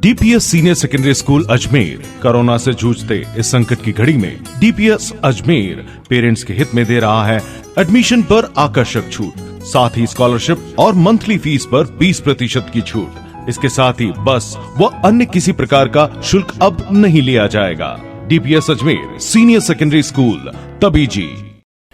DPS senior secondary school Ajmer corona से जूझते इस संकट की घड़ी में डीपीएस अजमेर पेरेंट्स के हित में दे रहा है एडमिशन पर आकर्षक छूट, साथ ही स्कॉलरशिप और मंथली फीस पर 20% की छूट। इसके साथ ही बस व अन्य किसी प्रकार का शुल्क अब नहीं लिया जाएगा। DPS Ajmer senior secondary school Tabiji.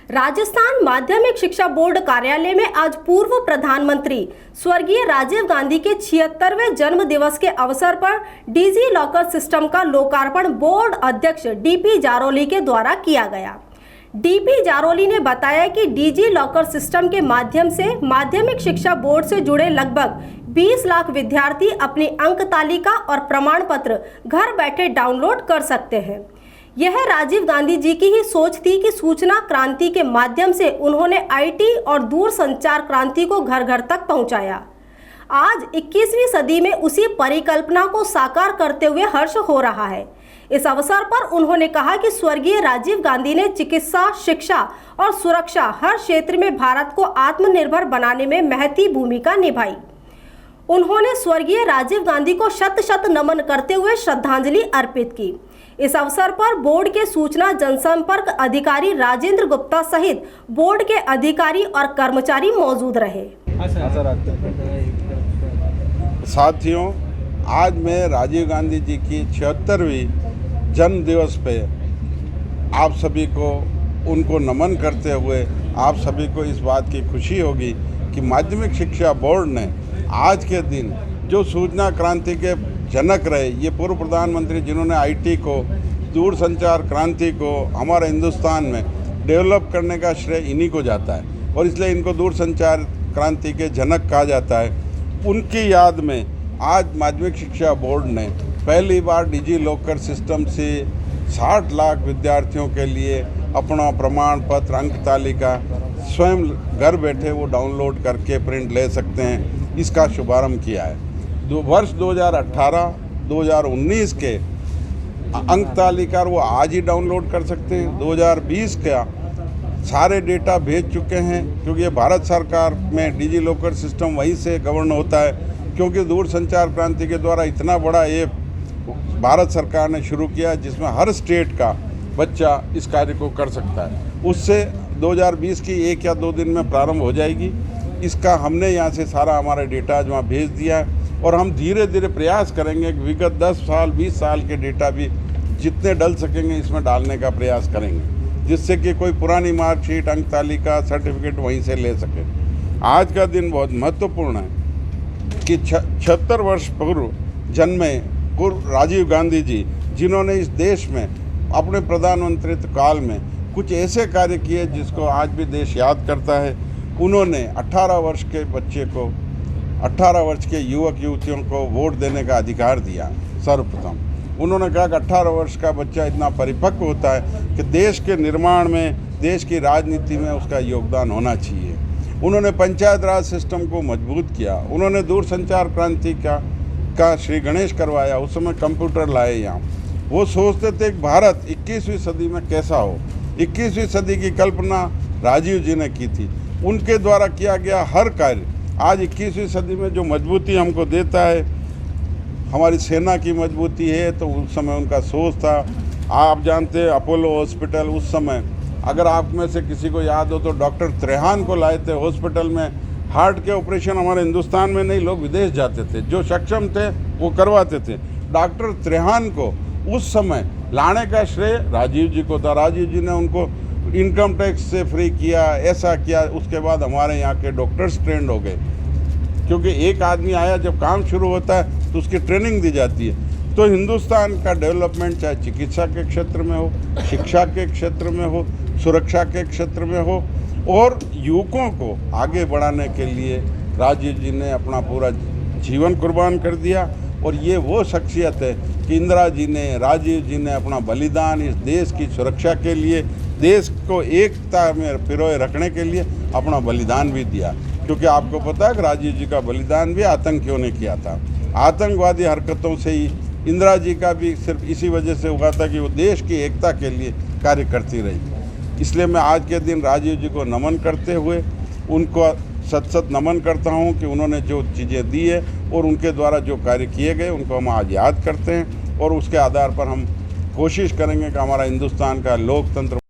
Rajasthan माध्यमिक शिक्षा बोर्ड कार्यालय में आज पूर्व प्रधानमंत्री स्वर्गीय राजीव गांधी के 76वें जन्म दिवस के अवसर पर डिजी लॉकर सिस्टम का लोकार्पण बोर्ड अध्यक्ष डीपी जारोली के द्वारा किया गया। डीपी जारोली ने बताया कि डिजी लॉकर सिस्टम के माध्यम से माध्यमिक शिक्षा बोर्ड से जुड़े लगभग 20 लाख विद्यार्थी अपनी अंक तालिका और प्रमाण पत्र घर बैठे डाउनलोड कर सकते हैं। यह राजीव गांधी जी की ही सोच थी कि सूचना क्रांति के माध्यम से उन्होंने आईटी और दूरसंचार क्रांति को घर घर तक पहुंचाया। आज 21वीं सदी में उसी परिकल्पना को साकार करते हुए हर्ष हो रहा है। इस अवसर पर उन्होंने कहा कि स्वर्गीय राजीव गांधी ने चिकित्सा, शिक्षा और सुरक्षा हर क्षेत्र में भारत को आत्मनिर्भर बनाने में महती भूमिका निभाई। उन्होंने स्वर्गीय राजीव गांधी को शत शत नमन करते हुए श्रद्धांजलि अर्पित की। इस अवसर पर बोर्ड के सूचना जनसंपर्क अधिकारी राजेंद्र गुप्ता सहित बोर्ड के अधिकारी और कर्मचारी मौजूद रहे। साथियों, आज मैं राजीव गांधी जी की 76वीं जन्म दिवस पे आप सभी को उनको नमन करते हुए आप सभी को इस बात की खुशी होगी कि माध्यमिक शिक्षा बोर्ड ने आज के दिन जो सूचना क्रांति के जनक रहे, ये पूर्व प्रधानमंत्री जिन्होंने आईटी को, दूरसंचार क्रांति को हमारे हिंदुस्तान में डेवलप करने का श्रेय इन्हीं को जाता है और इसलिए इनको दूरसंचार क्रांति के जनक कहा जाता है। उनकी याद में आज माध्यमिक शिक्षा बोर्ड ने पहली बार डिजी लॉकर सिस्टम से 60 लाख विद्यार्थियों के लिए अपना प्रमाण पत्र, अंक तालिका स्वयं घर बैठे वो डाउनलोड करके प्रिंट ले सकते हैं, इसका शुभारंभ किया है। वर्ष 2018-2019 के अंक तालिका वो आज ही डाउनलोड कर सकते हैं। 2020 का सारे डेटा भेज चुके हैं, क्योंकि ये भारत सरकार में डिजी लॉकर सिस्टम वहीं से गवर्न होता है, क्योंकि दूरसंचार क्रांति के द्वारा इतना बड़ा ऐप भारत सरकार ने शुरू किया जिसमें हर स्टेट का बच्चा इस कार्य को कर सकता है। उससे 2020 की 1 या 2 दिन में प्रारंभ हो जाएगी। इसका हमने यहाँ से सारा हमारा डेटा आज वहाँ भेज दिया है और हम धीरे धीरे प्रयास करेंगे कि विगत 10 साल 20 साल के डेटा भी जितने डल सकेंगे इसमें डालने का प्रयास करेंगे, जिससे कि कोई पुरानी मार्कशीट, अंक तालिका, सर्टिफिकेट वहीं से ले सके। आज का दिन बहुत महत्वपूर्ण है कि 76 वर्ष पूर्व जन्मे पूर्व राजीव गांधी जी, जिन्होंने इस देश में अपने प्रधानमंत्रित्व काल में कुछ ऐसे कार्य किए जिसको आज भी देश याद करता है। उन्होंने 18 वर्ष के बच्चे को, 18 वर्ष के युवक युवतियों को वोट देने का अधिकार दिया। सर्वप्रथम उन्होंने कहा कि 18 वर्ष का बच्चा इतना परिपक्व होता है कि देश के निर्माण में, देश की राजनीति में उसका योगदान होना चाहिए। उन्होंने पंचायत राज सिस्टम को मजबूत किया। उन्होंने दूरसंचार क्रांति का श्री गणेश करवाया। उस समय कंप्यूटर लाए यहाँ। वो सोचते थे कि भारत 21वीं सदी में कैसा हो। 21वीं सदी की कल्पना राजीव जी ने की थी। उनके द्वारा किया गया हर कार्य आज 21वीं सदी में जो मजबूती हमको देता है, हमारी सेना की मजबूती है, तो उस समय उनका सोच था। आप जानते हैं अपोलो हॉस्पिटल उस समय, अगर आप में से किसी को याद हो तो डॉक्टर त्रेहान को लाए थे हॉस्पिटल में। हार्ट के ऑपरेशन हमारे हिंदुस्तान में नहीं, लोग विदेश जाते थे, जो सक्षम थे वो करवाते थे। डॉक्टर त्रेहान को उस समय लाने का श्रेय राजीव जी को था। राजीव जी ने उनको इनकम टैक्स से फ्री किया, ऐसा किया। उसके बाद हमारे यहाँ के डॉक्टर्स ट्रेंड हो गए, क्योंकि एक आदमी आया जब काम शुरू होता है तो उसकी ट्रेनिंग दी जाती है। तो हिंदुस्तान का डेवलपमेंट चाहे चिकित्सा के क्षेत्र में हो, शिक्षा के क्षेत्र में हो, सुरक्षा के क्षेत्र में हो, और युवकों को आगे बढ़ाने के लिए राजीव जी ने अपना पूरा जीवन कुर्बान कर दिया। और ये वो शख्सियत है कि इंदिरा जी ने, राजीव जी ने अपना बलिदान इस देश की सुरक्षा के लिए, देश को एकता में पिरोए रखने के लिए अपना बलिदान भी दिया। क्योंकि आपको पता है कि राजीव जी का बलिदान भी आतंकियों ने किया था। आतंकवादी हरकतों से ही इंदिरा जी का भी सिर्फ इसी वजह से हुआ था कि वो देश की एकता के लिए कार्य करती रही। इसलिए मैं आज के दिन राजीव जी को नमन करते हुए उनको सत नमन करता हूं कि उन्होंने जो चीज़ें दी है और उनके द्वारा जो कार्य किए गए उनको हम आज याद करते हैं और उसके आधार पर हम कोशिश करेंगे कि हमारा हिंदुस्तान का लोकतंत्र